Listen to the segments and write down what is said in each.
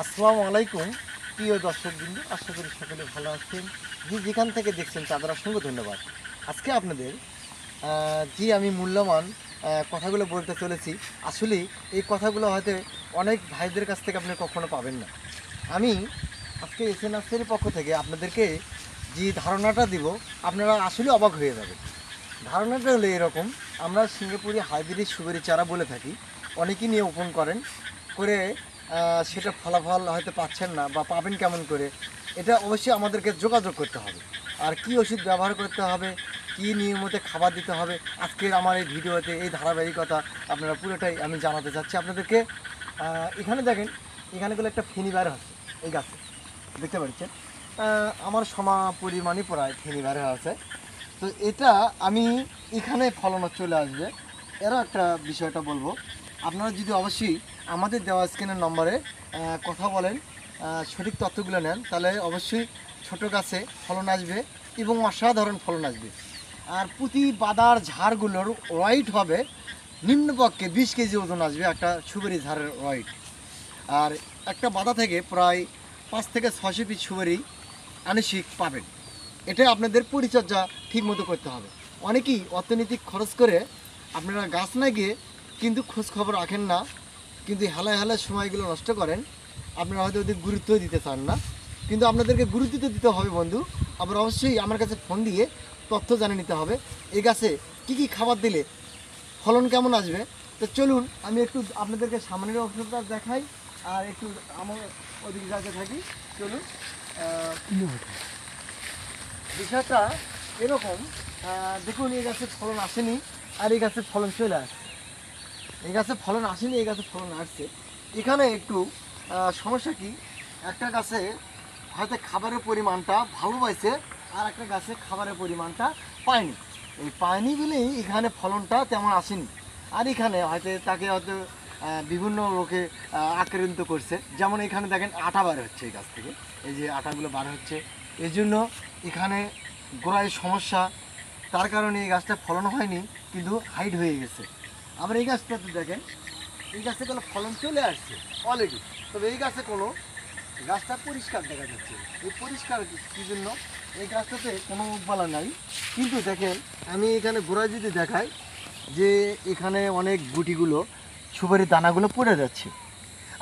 আসসালামু আলাইকুম প্রিয় দর্শকবৃন্দ, আশা করি সকলে ভালো আছেন। যেখান থেকে দেখছেন তাদের অসংখ্য ধন্যবাদ। আজকে আপনাদের যে আমি মূল্যবান কথাগুলো বলতে চলেছি, আসলে এই কথাগুলো হয়তো অনেক ভাইদের কাছ থেকে আপনি কখনো পাবেন না। আমি আজকে এসএ নার্সারির পক্ষ থেকে আপনাদেরকে যে ধারণাটা দিব, আপনারা আসলে অবাক হয়ে যাবেন। ধারণাটা হলো এরকম: আমরা সিঙ্গাপুরি হাইব্রিড সুপারি চারা বলে থাকি, অনেকেই নিয়ে ওপেন করেন করে সেটা ফলাফল হয়তো পাচ্ছেন না বা পাবেন কেমন করে। এটা অবশ্যই আমাদেরকে যোগাযোগ করতে হবে, আর কি ওষুধ ব্যবহার করতে হবে, কি নিয়মিত খাবার দিতে হবে, আজকের আমার এই ভিডিওতে এই ধারাবাহিকতা আপনারা পুরোটাই আমি জানাতে চাচ্ছি আপনাদেরকে। এখানে দেখেন, এখানেগুলো একটা ফেনি বার হচ্ছে এই গাছে, দেখতে পাচ্ছেন। আমার সমা পরিমাণই প্রায় ফেনি বার আছে। তো এটা আমি এখানে ফলনও চলে আসবে, এরও একটা বিষয়টা বলবো। আপনারা যদি অবশ্যই আমাদের দেওয়া স্ক্রিনের নম্বরে কথা বলেন, সঠিক তথ্যগুলো নেন, তাহলে অবশ্যই ছোট গাছে ফলন আসবে এবং অসাধারণ ফলন আসবে। আর প্রতি বাদার ঝাড়গুলোর ওয়েট হবে নিম্নপক্ষে 20 কেজি ওজন আসবে একটা সুপারি ঝাড়ের ওয়েট। আর একটা বাদা থেকে প্রায় 5 থেকে 600 পিস সুপারি আনুষিক পাবেন। এটা আপনাদের পরিচর্যা ঠিকমতো করতে হবে। অনেকেই অর্থনৈতিক খরচ করে আপনারা গাছ না গিয়ে কিন্তু খোঁজ খবর রাখেন না, কিন্তু হেলায় হেলায় সময়গুলো নষ্ট করেন। আপনারা হয়তো ওদের গুরুত্ব দিতে চান না, কিন্তু আপনাদেরকে গুরুত্ব দিতে হবে বন্ধু। আবার অবশ্যই আমার কাছে ফোন দিয়ে তথ্য জানে নিতে হবে এই গাছে কী কী খাবার দিলে ফলন কেমন আসবে। তো চলুন আমি একটু আপনাদেরকে সামনের অংশটা দেখাই, আর একটু আমার ওদিকে যাতে থাকি। চলুন। বিষয়টা এরকম, দেখুন এই গাছে ফলন আসেনি আর এই গাছে ফলন চলে আসছে। এই গাছে ফলন আসেনি, এই গাছে ফলন আসছে। এখানে একটু সমস্যা কি, একটা গাছে হয়তো খাবারের পরিমাণটা ভালো পাইছে, আর একটা গাছে খাবারের পরিমাণটা পায়নি। এই পায়নি বলেই এখানে ফলনটা তেমন আসেনি। আর এখানে হয়তো তাকে হয়তো বিভিন্ন রোগে আক্রান্ত করছে। যেমন এখানে দেখেন আটা বার হচ্ছে এই গাছ থেকে, এই যে আটাগুলো বার হচ্ছে, এই জন্য এখানে গোড়ায় সমস্যা। তার কারণে এই গাছটা ফলন হয়নি, কিন্তু হাইট হয়ে গেছে। আবার এই গাছটাতে দেখেন, এই গাছে কোনো ফলন চলে আসছে অলরেডি, তবে এই গাছে কোনো, গাছটা পরিষ্কার দেখা যাচ্ছে। এই পরিষ্কার কী জন্য, এই গাছটাতে কোনো উপালা নাই। কিন্তু দেখেন আমি এখানে গোড়ায় যদি দেখাই, যে এখানে অনেক গুটিগুলো সুপারির দানাগুলো পড়ে যাচ্ছে।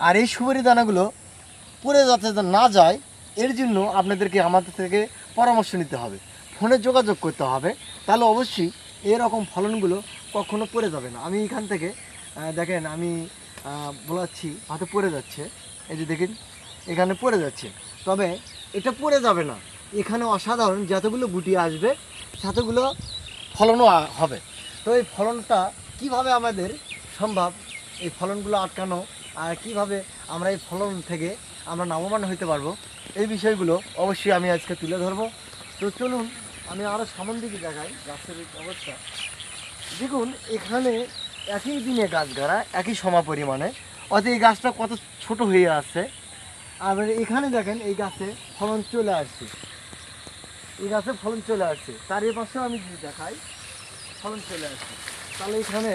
আর এই সুপারির দানাগুলো পড়ে যাতে না যায়, এর জন্য আপনাদেরকে আমাদের থেকে পরামর্শ নিতে হবে, ফোনে যোগাযোগ করতে হবে। তাহলে অবশ্যই এরকম ফলনগুলো কখনো পড়ে যাবে না। আমি এখান থেকে দেখেন, আমি বলাচ্ছি হয়তো পড়ে যাচ্ছে, এই যে দেখেন এখানে পড়ে যাচ্ছে, তবে এটা পড়ে যাবে না। এখানে অসাধারণ যতগুলো গুটি আসবে ততগুলো ফলনও হবে। তো এই ফলনটা কিভাবে আমাদের সম্ভব, এই ফলনগুলো আটকানো, আর কিভাবে আমরা এই ফলন থেকে আমরা লাভবান হতে পারবো, এই বিষয়গুলো অবশ্যই আমি আজকে তুলে ধরবো। তো চলুন আমি আরও সামন দিকে দেখাই গাছের অবস্থা। দেখুন এখানে একই দিনে গাছ গাড়া, একই সম পরিমাণে, অর্থাৎ এই গাছটা কত ছোট হয়ে আসছে। আবার এখানে দেখেন এই গাছে ফলন চলে আসছে, এই গাছে ফলন চলে আসছে। তার এ পাশেও আমি যদি দেখাই ফলন চলে আসছে। তাহলে এখানে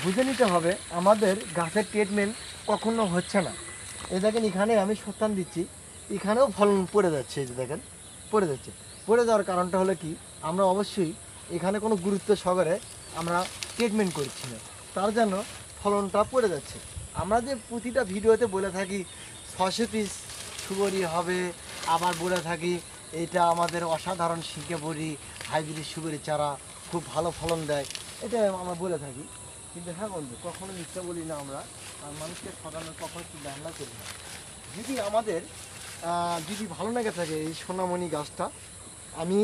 বুঝে নিতে হবে আমাদের গাছের ট্রিটমেন্ট কখনো হচ্ছে না। এই দেখেন এখানে আমি সত্যান দিচ্ছি, এখানেও ফলন পড়ে যাচ্ছে, এই যে দেখেন পড়ে যাচ্ছে। পড়ে যাওয়ার কারণটা হলো কি, আমরা অবশ্যই এখানে কোনো গুরুত্ব সহকারে আমরা ট্রিটমেন্ট করছি না, তার জন্য ফলনটা পড়ে যাচ্ছে। আমরা যে প্রতিটা ভিডিওতে বলে থাকি 600 পিস সুপারি হবে, আবার বলে থাকি এটা আমাদের অসাধারণ সিঙ্গাপুরি হাইব্রিড সুপারি চারা খুব ভালো ফলন দেয়, এটা আমরা বলে থাকি। কিন্তু হ্যাঁ বন্ধু, কখনো মিথ্যা বলি না আমরা, আর মানুষকে ঠকানোর কখনো চিন্তা ভাবনা করি না। যদি আমাদের যদি ভালো লেগে থাকে এই সোনামণি গাছটা, আমি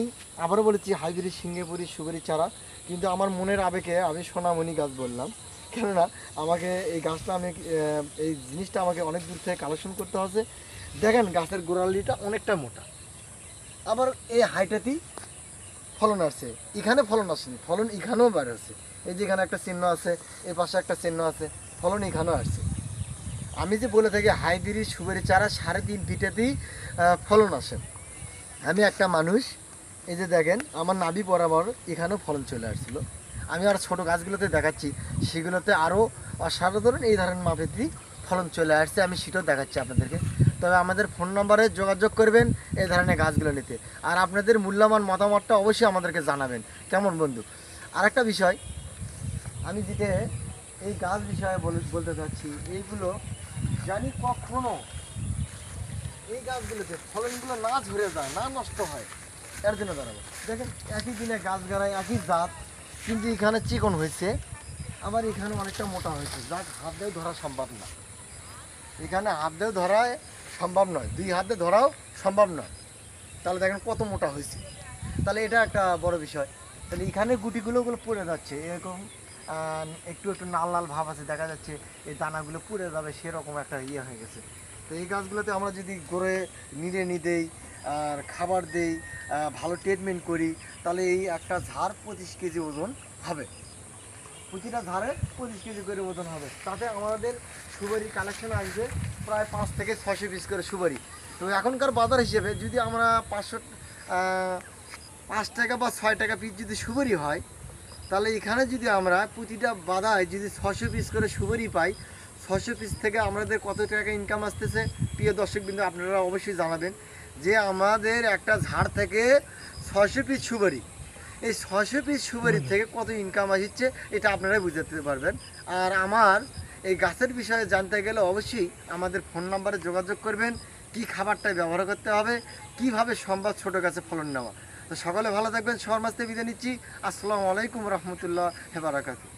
আবারও বলেছি হাইব্রিড সিঙ্গাপুরি সুপারি চারা, কিন্তু আমার মনের আবেগে আমি সোনামণি গাছ বললাম। কেননা আমাকে এই গাছটা আমি এই জিনিসটা আমাকে অনেক দূর থেকে কালেকশন করতে হচ্ছে। দেখেন গাছের গোড়ালিটা অনেকটা মোটা, আবার এই হাইটাতেই ফলন আসছে। এখানে ফলন আসেনি, ফলন এখানেও বার আছে, এই যে এখানে একটা চিহ্ন আছে, এর পাশে একটা চিহ্ন আছে, ফলন এখানেও আসছে। আমি যে বলে থাকি হাইব্রিড সুপারি চারা 3.5 ফিটেতেই ফলন আসে। আমি একটা মানুষ, এই যে দেখেন আমার নাভি বরাবর এখানেও ফলন চলে আসছিলো। আমি আর ছোটো গাছগুলোতে দেখাচ্ছি, সেগুলোতে আরও অসাধারণ এই ধরনের মাপেতেই ফলন চলে আসছে, আমি সেটাও দেখাচ্ছি আপনাদেরকে। তবে আমাদের ফোন নম্বরে যোগাযোগ করবেন এই ধরনের গাছগুলো নিতে। আর আপনাদের মূল্যবান মতামতটা অবশ্যই আমাদেরকে জানাবেন, কেমন বন্ধু? আরেকটা বিষয় আমি যেটা এই গাছ বিষয়ে বলতে চাচ্ছি, এইগুলো জানি কখনো এই গাছগুলোতে ফলনগুলো না ঝরে যায়, না নষ্ট হয়, এর জন্য দাঁড়াবো। দেখেন একই দিনে গাছ গাড়ায় একই জাত, কিন্তু এখানে চিকন হয়েছে, আবার এখানে অনেকটা মোটা হয়েছে, যাক হাত দিয়েও ধরা সম্ভব না। এখানে হাত দিয়েও ধরা সম্ভব নয়, 2 হাতে ধরাও সম্ভব নয়। তাহলে দেখেন কত মোটা হয়েছে, তাহলে এটা একটা বড় বিষয়। তাহলে এখানে গুটিগুলো পড়ে যাচ্ছে এরকম, একটু একটু লাল লাল ভাব আছে, দেখা যাচ্ছে এই দানাগুলো পুড়ে যাবে সেরকম একটা ইয়ে হয়ে গেছে। তো এই গাছগুলোতে আমরা যদি গড়ে নিড়ে দেই আর খাবার দেই, ভালো ট্রিটমেন্ট করি, তাহলে এই একটা ঝাড় 25 কেজি ওজন হবে, প্রতিটা ঝাড়ে 25 কেজি করে ওজন হবে। তাতে আমাদের সুপারি কালেকশন আসবে প্রায় 5 থেকে 600 পিস করে সুপারি। তো এখনকার বাজার হিসেবে যদি আমরা 5 টাকা বা 6 টাকা পিস যদি সুপারি হয়, তাহলে এখানে যদি আমরা প্রতিটা বাদায় যদি 600 পিস করে সুপারি পাই, 600 পিস থেকে আমাদের কত টাকা ইনকাম আসতেছে প্রিয় দর্শকবৃন্দ আপনারা অবশ্যই জানাবেন, যে আমাদের একটা ঝাড় থেকে 600 পিস সুপারি, এই 600 পিস সুপারি থেকে কত ইনকাম আসছে এটা আপনারাই বুঝতে পারবেন। আর আমার এই গাছের বিষয়ে জানতে গেলে অবশ্যই আমাদের ফোন নাম্বারে যোগাযোগ করবেন, কি খাবারটা ব্যবহার করতে হবে, কিভাবে সম্ভব ছোট গাছে ফলন নেওয়া। তো সকলে ভালো থাকবেন, সবার মাঝে বিদায় নিচ্ছি। আসসালামু আলাইকুম রহমতুল্লাহ বারাকাতুহু।